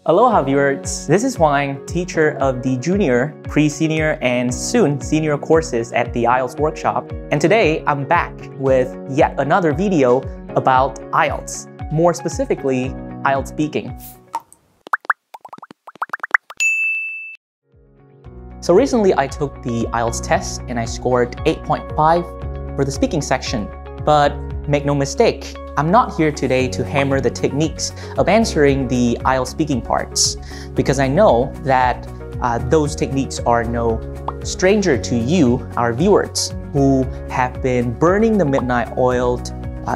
Aloha viewers, this is Hoàng Anh, teacher of the junior, pre-senior, and soon senior courses at the IELTS Workshop. And today I'm back with yet another video about IELTS, more specifically IELTS speaking. So recently I took the IELTS test and I scored 8.5 for the speaking section. But make no mistake, I'm not here today to hammer the techniques of answering the IELTS speaking parts, because I know that those techniques are no stranger to you, our viewers, who have been burning the midnight oil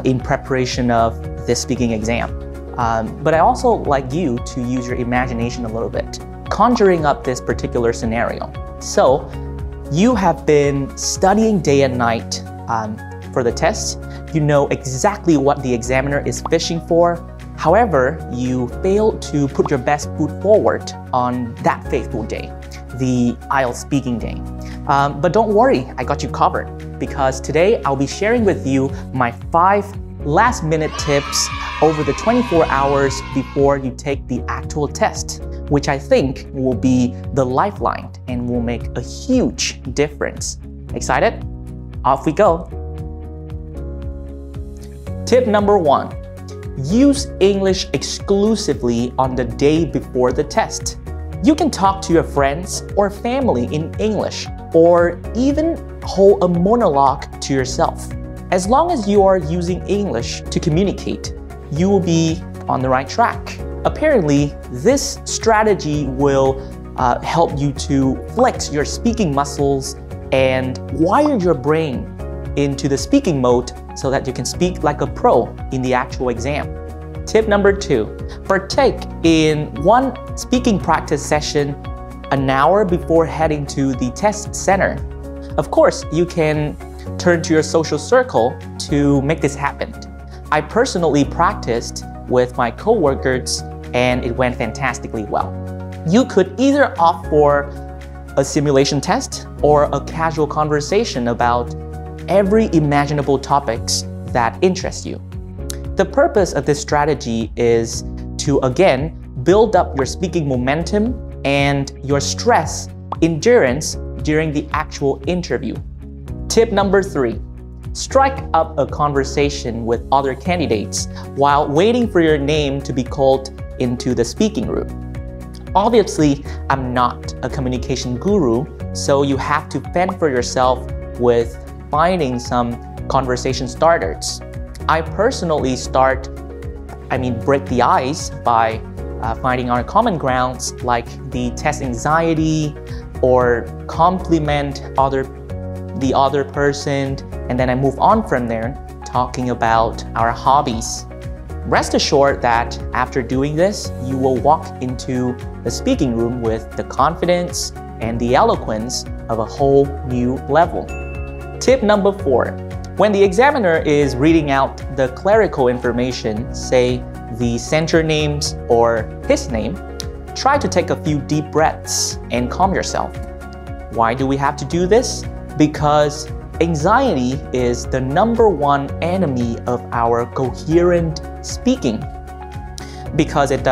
in preparation of this speaking exam. But I also like you to use your imagination a little bit, conjuring up this particular scenario. So you have been studying day and night for the test. You know exactly what the examiner is fishing for. However, you failed to put your best foot forward on that fateful day, the IELTS speaking day. But don't worry, I got you covered, because today I'll be sharing with you my 5 last-minute tips over the 24 hours before you take the actual test, which I think will be the lifeline and will make a huge difference. Excited? Off we go. Tip number 1, use English exclusively on the day before the test. You can talk to your friends or family in English, or even hold a monologue to yourself. As long as you are using English to communicate, you will be on the right track. Apparently, this strategy will help you to flex your speaking muscles and wire your brain into the speaking mode so that you can speak like a pro in the actual exam. Tip number 2, partake in one speaking practice session an hour before heading to the test center. Of course, you can turn to your social circle to make this happen. I personally practiced with my coworkers and it went fantastically well. You could either opt for a simulation test or a casual conversation about every imaginable topics that interest you. The purpose of this strategy is to, again, build up your speaking momentum and your stress endurance during the actual interview. Tip number 3, strike up a conversation with other candidates while waiting for your name to be called into the speaking room. Obviously, I'm not a communication guru, so you have to fend for yourself with finding some conversation starters. I personally break the ice by finding our common grounds like the test anxiety or compliment the other person, and then I move on from there talking about our hobbies. Rest assured that after doing this, you will walk into the speaking room with the confidence and the eloquence of a whole new level. Tip number 4, when the examiner is reading out the clerical information, say the center names or his name, try to take a few deep breaths and calm yourself. Why do we have to do this? Because anxiety is the #1 enemy of our coherent speaking, because it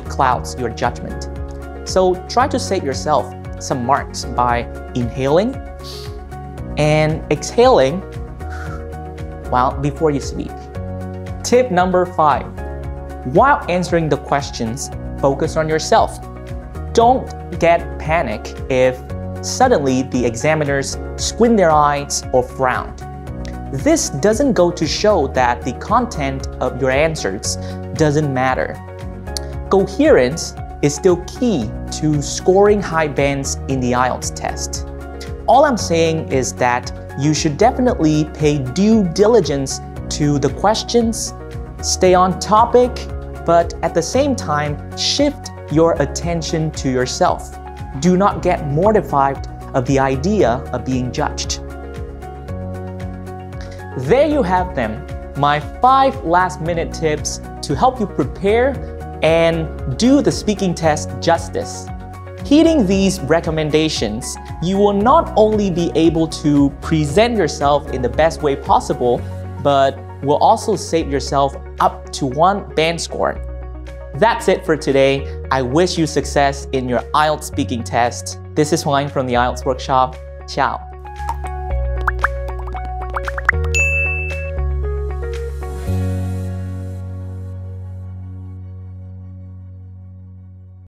clouds your judgment. So try to save yourself some marks by inhaling and exhaling before you speak. Tip number 5, while answering the questions, focus on yourself. Don't get panic if suddenly the examiners squint their eyes or frown. This doesn't go to show that the content of your answers doesn't matter. Coherence is still key to scoring high bands in the IELTS test. All I'm saying is that you should definitely pay due diligence to the questions, stay on topic, but at the same time, shift your attention to yourself. Do not get mortified of the idea of being judged. There you have them, my 5 last-minute tips to help you prepare and do the speaking test justice. Heeding these recommendations, you will not only be able to present yourself in the best way possible, but will also save yourself up to 1 band score. That's it for today. I wish you success in your IELTS speaking test. This is Hoàng Anh from the IELTS Workshop. Ciao.